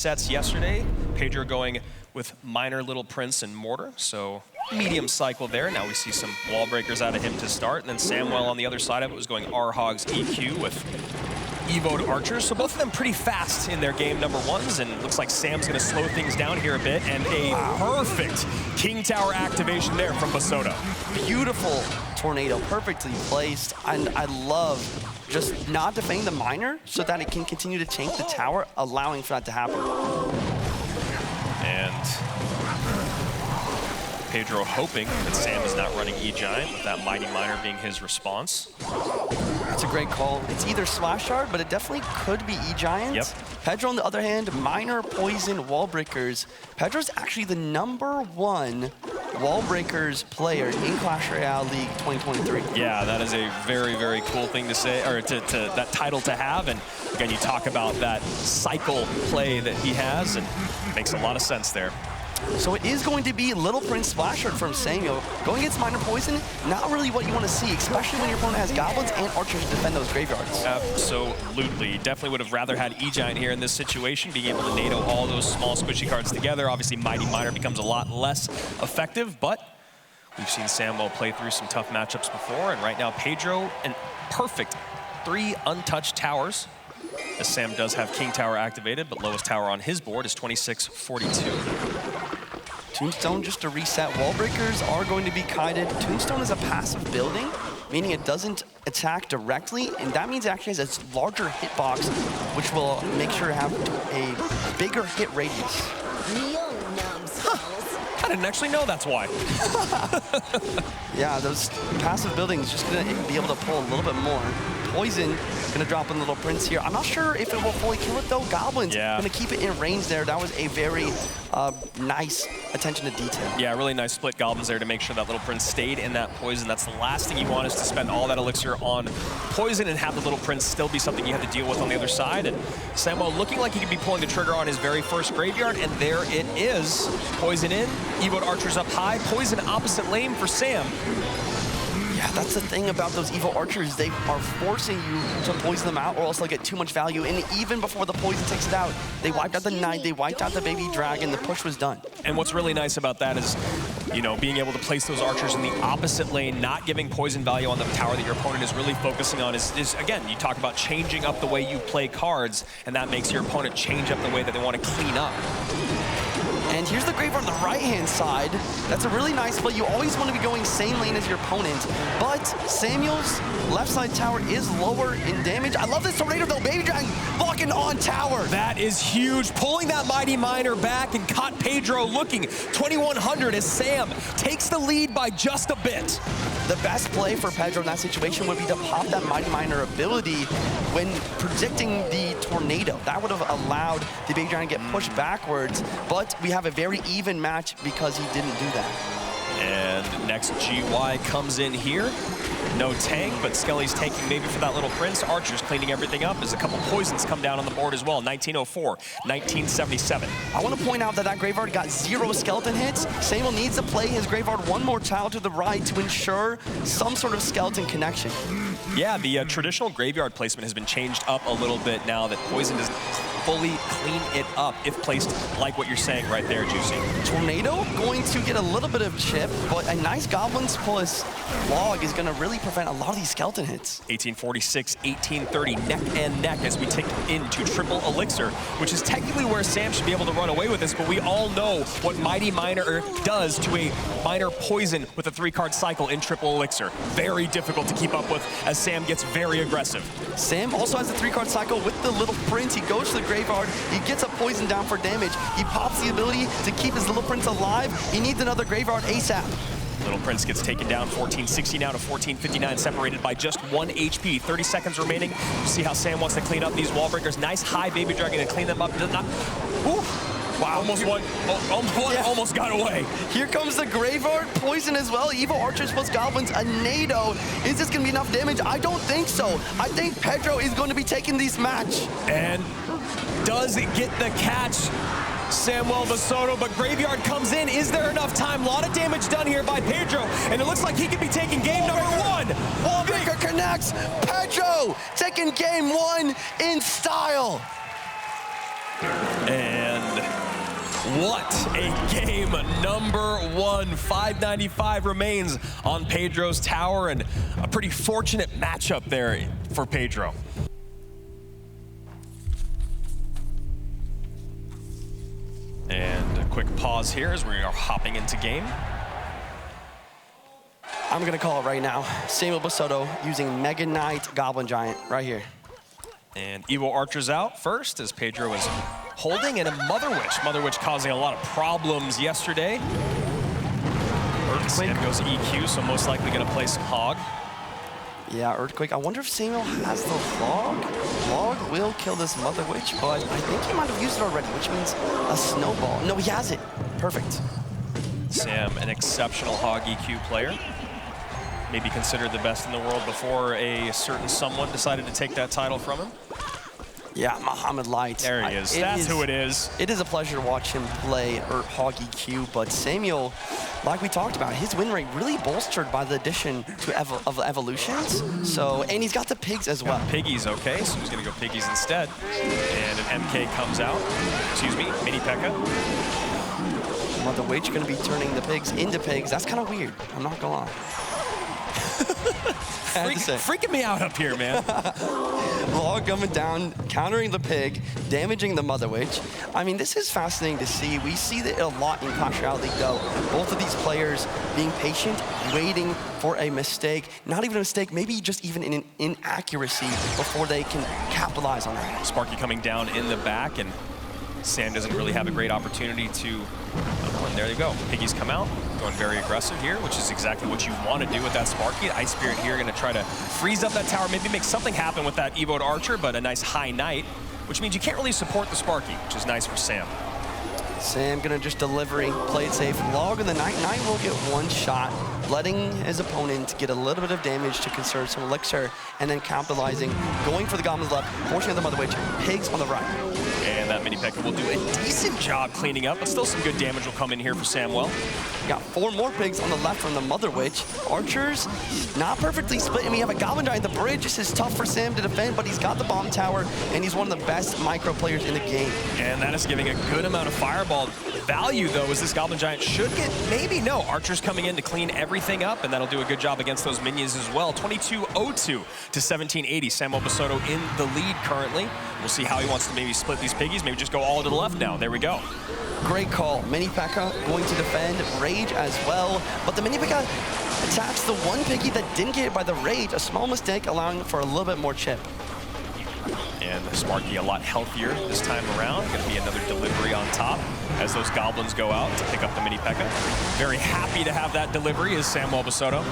sets yesterday. Pedro going with minor Little Prince and Mortar, so medium cycle there. Now we see some wall breakers out of him to start, and then Samuel on the other side of it was going R-Hogs EQ with Evo'd Archers, so both of them pretty fast in their game number ones, and it looks like Sam's gonna slow things down here a bit, and a perfect King Tower activation there from Bassotto. Beautiful tornado, perfectly placed, and I love just not defending the miner so that it can continue to tank the tower, allowing for that to happen. And Pedro hoping that Sam is not running E-Giant, with that Mighty Miner being his response. That's a great call. It's either Slash Shard, but it definitely could be E-Giant. Yep. Pedro, on the other hand, Miner, Poison, Wall Breakers. Pedro's actually the #1 Wall Breakers player in Clash Royale League 2023. Yeah, that is a very, very cool thing to say, or that title to have. And again, you talk about that cycle play that he has, and it makes a lot of sense there. So it is going to be Little Prince Splash Shard from Samuel. Going against Miner Poison, not really what you want to see, especially when your opponent has Goblins and Archers to defend those graveyards. Absolutely. Definitely would have rather had E-Giant here in this situation, being able to NATO all those small squishy cards together. Obviously, Mighty Miner becomes a lot less effective, but we've seen Samuel play through some tough matchups before, and right now Pedro, an perfect 3 untouched towers. As Sam does have King Tower activated, but lowest tower on his board is 2642. Tombstone, just to reset, Wall Breakers are going to be kited. Tombstone is a passive building, meaning it doesn't attack directly, and that means it actually has a larger hitbox, which will make sure to have a bigger hit radius. I didn't actually know that's why. Yeah, those passive buildings just gonna be able to pull a little bit more. Poison gonna drop in Little Prince here. I'm not sure if it will fully kill it though. Goblins gonna keep it in range there. That was a very nice attention to detail. Yeah, really nice split Goblins there to make sure that Little Prince stayed in that poison. That's the last thing you want, is to spend all that elixir on poison and have the Little Prince still be something you have to deal with on the other side. And Samuel looking like he could be pulling the trigger on his very first graveyard, and there it is. Poison in, Evo'd Archers up high, poison opposite lane for Sam. Yeah, that's the thing about those Evo Archers. They are forcing you to poison them out, or else they'll get too much value. And even before the poison takes it out, they wiped out the Knight, they wiped out the Baby Dragon, the push was done. And what's really nice about that is, you know, being able to place those Archers in the opposite lane, not giving poison value on the tower that your opponent is really focusing on is again, you talk about changing up the way you play cards, and that makes your opponent change up the way that they want to clean up. And here's the graveyard on the right-hand side. That's a really nice play. You always want to be going same lane as your opponent, but Samuel's left side tower is lower in damage. I love this tornado though. Baby Dragon blocking on tower. That is huge. Pulling that Mighty Miner back and caught Pedro looking 2100 as Sam takes the lead by just a bit. The best play for Pedro in that situation would be to pop that Mighty Miner ability when predicting the tornado. That would have allowed the Baby Dragon to get pushed backwards, but we have a very even match because he didn't do that. And next GY comes in here. No tank, but Skelly's tanking maybe for that Little Prince. Archer's cleaning everything up as a couple poisons come down on the board as well. 1904, 1977. I want to point out that that graveyard got 0 skeleton hits. Samuel needs to play his graveyard one more tile to the right to ensure some sort of skeleton connection. Yeah, the traditional graveyard placement has been changed up a little bit now that poison doesn't fully clean it up if placed like what you're saying right there, Juicy. Tornado going to get a little bit of chip, but a nice Goblins plus log is going to really prevent a lot of these skeleton hits. 1846, 1830, neck and neck as we take into triple elixir, which is technically where Sam should be able to run away with this, but we all know what Mighty Miner does to a Miner poison with a 3-card cycle in triple elixir. Very difficult to keep up with as Sam gets very aggressive. Sam also has a 3-card cycle with the Little Prince. He goes to the graveyard, he gets a poison down for damage. He pops the ability to keep his Little Prince alive. He needs another graveyard ASAP. Little Prince gets taken down, 1460 now to 1459, separated by just 1 HP. 30 seconds remaining. See how Sam wants to clean up these wall breakers. Nice high Baby Dragon to clean them up. Ooh. Wow, almost one. Almost got away. Here comes the graveyard, poison as well. Evo Archers plus Goblins, a NATO. Is this gonna be enough damage? I don't think so. I think Pedro is going to be taking this match. And does it get the catch? Samuel Bassotto, but Graveyard comes in. Is there enough time? A lot of damage done here by Pedro, and it looks like he could be taking game number 1. Wallbreaker connects. Pedro taking game 1 in style. And what a game. Number 1, 595 remains on Pedro's tower, and a pretty fortunate matchup there for Pedro. And a quick pause here as we are hopping into game. I'm gonna call it right now. Samuel Bassotto using Mega Knight Goblin Giant right here. And Evo Archer's out first as Pedro is holding, and a Mother Witch causing a lot of problems yesterday. Sam goes EQ, so most likely gonna play some Hog. Yeah, Earthquake. I wonder if Samuel has the Log. Log will kill this Mother Witch, but I think he might have used it already, which means a Snowball. No, he has it. Perfect. Sam, an exceptional Hog EQ player. Maybe considered the best in the world before a certain someone decided to take that title from him. Yeah, Muhammad Light. There he is. That's who it is. It is a pleasure to watch him play Hog EQ, but Samuel, like we talked about, his win rate really bolstered by the addition of evolutions. So, and he's got the pigs as well. Piggies, okay, so he's gonna go Piggies instead. And an MK comes out. Excuse me, Mini P.E.K.K.A. Mother Witch gonna be turning the pigs into pigs. That's kind of weird. I'm not gonna lie. Freaking me out up here, man. Log coming down, countering the pig, damaging the Mother Witch. I mean, this is fascinating to see. We see that a lot in Clash Royale League, though. Both of these players being patient, waiting for a mistake. Not even a mistake, maybe just even an inaccuracy before they can capitalize on that. Sparky coming down in the back, and Sam doesn't really have a great opportunity to... and there you go. Piggies come out, going very aggressive here, which is exactly what you want to do with that Sparky. Ice Spirit here going to try to freeze up that tower, maybe make something happen with that Evo'd Archer, but a nice high Knight, which means you can't really support the Sparky, which is nice for Sam. Sam gonna just delivery, play it safe. Log in the Knight. Knight will get one shot, letting his opponent get a little bit of damage to conserve some elixir, and then capitalizing, going for the Goblins left, forcing the Mother Witch, pigs on the right. And that Mini P.E.K.K.A. will do a decent job cleaning up, but still some good damage will come in here for Samwell. Got 4 more pigs on the left from the Mother Witch. Archers, not perfectly split, and we have a Goblin Giant. The bridge. This is tough for Sam to defend, but he's got the bomb tower, and he's one of the best micro players in the game. And that is giving a good amount of fireball value, though, as this Goblin Giant should get, maybe, no. Archers coming in to clean everything up, and that'll do a good job against those minions as well. 2202 to 1780. Samuel Bassotto in the lead currently. We'll see how he wants to maybe split these piggies, maybe just go all to the left now. There we go. Great call. Mini P.E.K.K.A. going to defend, Rage as well, but the Mini P.E.K.K.A. attacks the one piggy that didn't get it by the Rage, a small mistake allowing for a little bit more chip. And the Sparky a lot healthier this time around. Going to be another delivery on top as those goblins go out to pick up the Mini P.E.K.K.A. Very happy to have that delivery is Samuel Bassotto.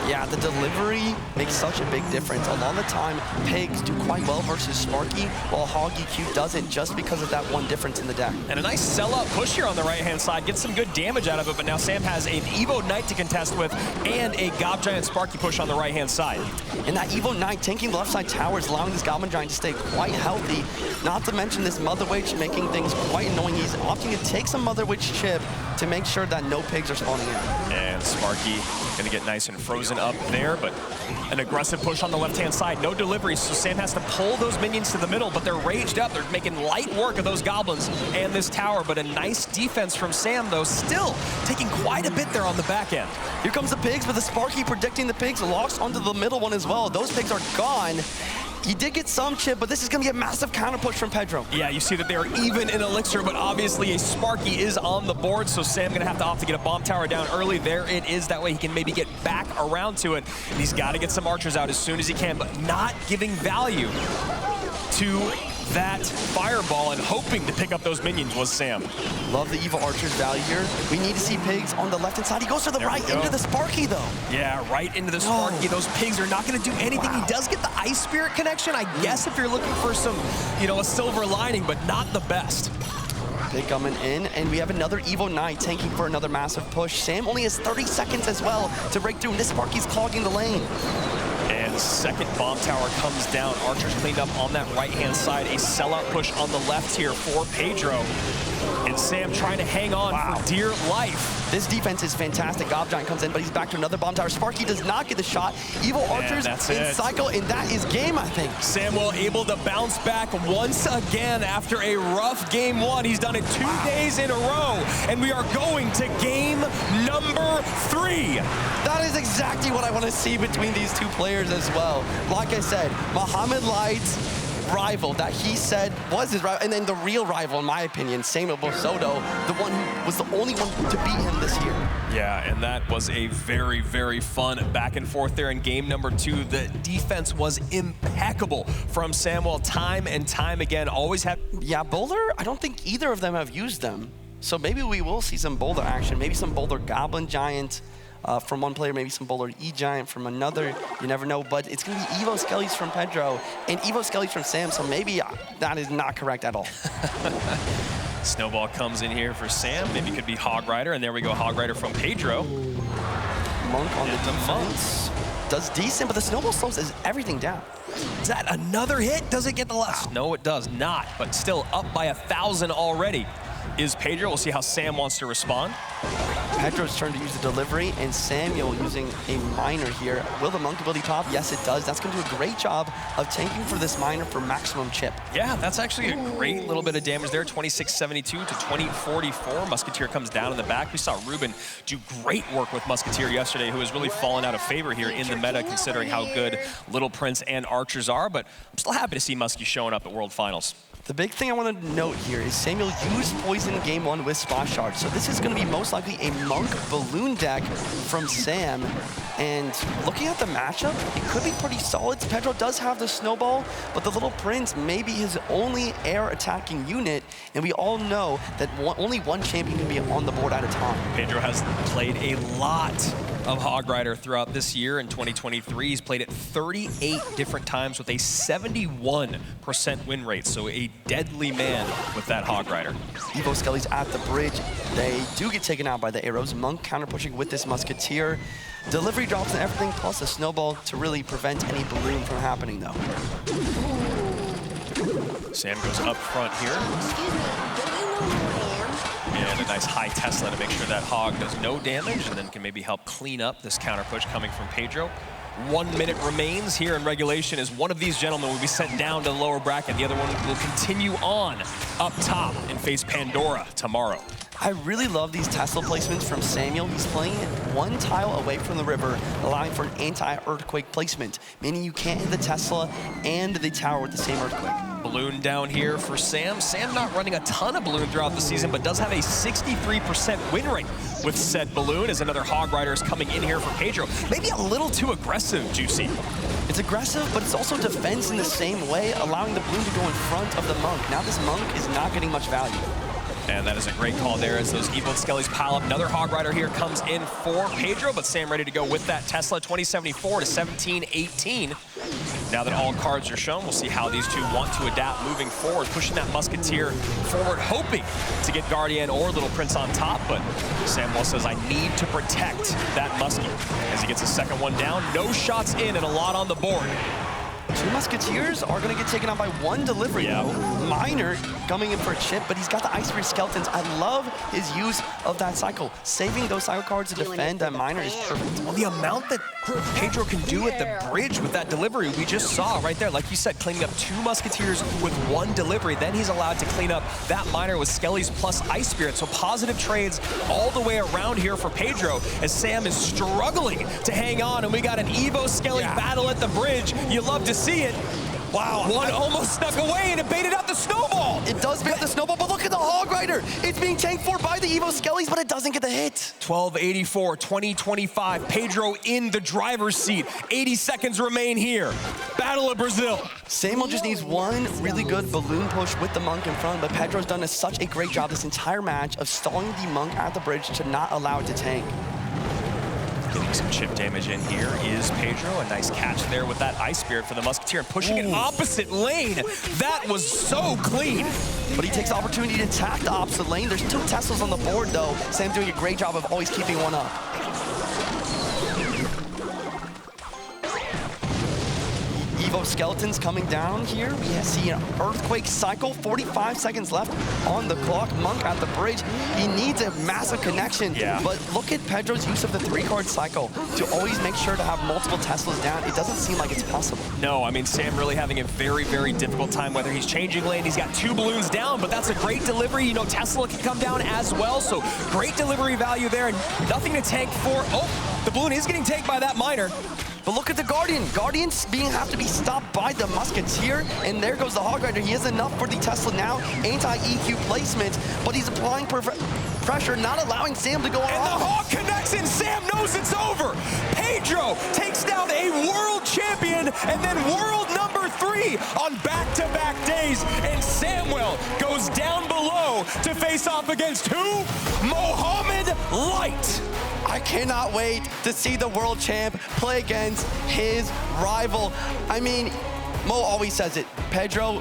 Yeah, the delivery makes such a big difference. A lot of the time, pigs do quite well versus Sparky, while Hog EQ doesn't, just because of that one difference in the deck. And a nice sell-up push here on the right-hand side. Gets some good damage out of it, but now Sam has an Evo Knight to contest with and a Gob Giant Sparky push on the right-hand side. And that Evo Knight tanking the left side towers, allowing this Goblin Giant to stay quite healthy. Not to mention this Mother Witch making things quite annoying. He's opting to take some Mother Witch chip to make sure that no pigs are spawning in. And Sparky gonna get nice and frozen up there, but an aggressive push on the left-hand side. No deliveries, so Sam has to pull those minions to the middle, but they're raged up. They're making light work of those goblins and this tower, but a nice defense from Sam, though, still taking quite a bit there on the back end. Here comes the pigs, but the Sparky predicting the pigs, locks onto the middle one as well. Those pigs are gone. He did get some chip, but this is going to be a massive counter push from Pedro. Yeah, you see that they are even in elixir, but obviously a Sparky is on the board, so Sam going to have to opt to get a bomb tower down early. There it is. That way he can maybe get back around to it. And he's got to get some archers out as soon as he can, but not giving value to that fireball and hoping to pick up those minions was Sam. Love the Evo Archer's value here. We need to see pigs on the left-hand side. He goes to the right into the Sparky, though. Yeah, right into the Sparky. Those pigs are not going to do anything. Wow. He does get the Ice Spirit connection, I guess, if you're looking for some, you know, a silver lining, but not the best. Pig coming in, and we have another Evo Knight tanking for another massive push. Sam only has 30 seconds as well to break through, and this Sparky's clogging the lane. And The second bomb tower comes down. Archer's cleaned up on that right-hand side. A sellout push on the left here for Pedro. And Sam trying to hang on for dear life. This defense is fantastic. Gob Giant comes in, but he's back to another bomb tower. Sparky does not get the shot. Evil Archers in cycle, and that is game, I think. Samuel able to bounce back once again after a rough game one. He's done it 2 days in a row, and we are going to game number 3. That is exactly what I want to see between these two players as well. Like I said, Muhammad Light's rival that he said was his rival, and then the real rival, in my opinion, Samuel Bassotto, the one who was the only one to beat him this year. Yeah, and that was a very, very fun back and forth there in game number 2. The defense was impeccable from Samuel time and time again. Always had... Yeah, Boulder, I don't think either of them have used them. So maybe we will see some Boulder action, maybe some Boulder Goblin Giant from one player, maybe some Boulder E-Giant from another. You never know, but it's going to be Evo Skellies from Pedro and Evo Skellies from Sam, so maybe that is not correct at all. Snowball comes in here for Sam. Maybe it could be Hog Rider, and there we go, Hog Rider from Pedro. Monk on the defense. Does decent, but the Snowball slows everything down. Is that another hit? Does it get the last? No, it does not, but still up by 1,000 already is Pedro. We'll see how Sam wants to respond. Pedro's turn to use the delivery, and Samuel using a miner here. Will the Monk ability pop? Yes, it does. That's going to do a great job of tanking for this miner for maximum chip. Yeah, that's actually a great little bit of damage there. 2672 to 2044. Musketeer comes down in the back. We saw Ruben do great work with Musketeer yesterday, who has really fallen out of favor here in the meta, considering how good Little Prince and Archers are. But I'm still happy to see Muskie showing up at World Finals. The big thing I want to note here is Samuel used Poison game 1 with Splash Shard, so this is going to be most likely a Monk Balloon deck from Sam. And looking at the matchup, it could be pretty solid. Pedro does have the Snowball, but the Little Prince may be his only air attacking unit, and we all know that only one champion can be on the board at a time. Pedro has played a lot of Hog Rider throughout this year in 2023. He's played it 38 different times with a 71% win rate, so a deadly man with that Hog Rider. Evo Skellies at the bridge. They do get taken out by the arrows. Monk counter pushing with this Musketeer. Delivery drops and everything, plus a Snowball to really prevent any balloon from happening, though. Sam goes up front here. Excuse me, do you know who I am? And a nice high Tesla to make sure that Hog does no damage, and then can maybe help clean up this counter push coming from Pedro. 1 minute remains here in regulation as one of these gentlemen will be sent down to the lower bracket. The other one will continue on up top and face Pandora tomorrow. I really love these Tesla placements from Samuel. He's playing it one tile away from the river, allowing for an anti-earthquake placement, meaning you can't hit the Tesla and the tower with the same earthquake. Balloon down here for Sam. Sam not running a ton of balloon throughout the season, but does have a 63% win rate with said balloon, as another Hog Rider is coming in here for Pedro. Maybe a little too aggressive, Juicy. It's aggressive, but it's also defense in the same way, allowing the balloon to go in front of the Monk. Now this Monk is not getting much value. And that is a great call there as those Evo Skellies pile up. Another Hog Rider here comes in for Pedro, but Sam ready to go with that Tesla. 2074 to 1718. Now that all cards are shown, we'll see how these two want to adapt moving forward, pushing that Musketeer forward, hoping to get Guardian or Little Prince on top, but Samuel says, I need to protect that Muskie. As he gets a second one down, no shots in and a lot on the board. Two Musketeers are going to get taken out by one delivery. Yeah. Miner coming in for a chip, but he's got the Ice Spear Skeletons. I love his use of that cycle. Saving those cycle cards to defend that Miner is perfect. Well, the amount that Pedro can do at the bridge with that delivery, we just saw right there. Like you said, cleaning up 2 Musketeers with 1 delivery. Then he's allowed to clean up that Miner with Skellies plus Ice Spirit. So positive trades all the way around here for Pedro, as Sam is struggling to hang on. And we got an Evo Skelly battle at the bridge. You love to see it. Wow, one almost snuck away and it baited out the Snowball. It does bait out the Snowball, but look at the Hog Rider. It's being tanked for by the Evo Skellies, but it doesn't get the hit. 1284, 2025, Pedro in the driver's seat. 80 seconds remain here. Battle of Brazil. Samuel just needs one really good balloon push with the Monk in front, but Pedro's done such a great job this entire match of stalling the Monk at the bridge to not allow it to tank. Getting some chip damage in here is Pedro. A nice catch there with that Ice Spirit for the Musketeer and pushing it opposite lane. That was so clean. But he takes the opportunity to attack the opposite lane. There's 2 Teslas on the board, though. Sam doing a great job of always keeping one up. both skeletons coming down here. We see an earthquake cycle, 45 seconds left on the clock. Monk at the bridge. He needs a massive connection. Yeah. But look at Pedro's use of the 3-card cycle to always make sure to have multiple Teslas down. It doesn't seem like it's possible. No, I mean, Sam really having a very, very difficult time, whether he's changing lane, he's got 2 balloons down, but that's a great delivery. You know, Tesla can come down as well, so great delivery value there, and nothing to tank for. Oh, the balloon is getting tanked by that miner. But look at the Guardian. Guardians have to be stopped by the Musketeer, and there goes the Hog Rider. He has enough for the Tesla now. Anti-EQ placement, but he's applying pressure, not allowing Sam to go off. And the Hog connects, and Sam knows it's over. Pedro takes down a world champion, and then world number 3 on back-to-back days. And Samuel goes down below to face off against who? Mohammed Light. I cannot wait to see the world champ play against his rival. I mean, Mo always says it. Pedro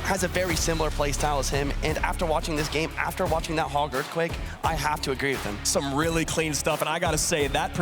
has a very similar play style as him, and after watching this game, after watching that Hog Earthquake, I have to agree with him. Some really clean stuff, and I gotta say, that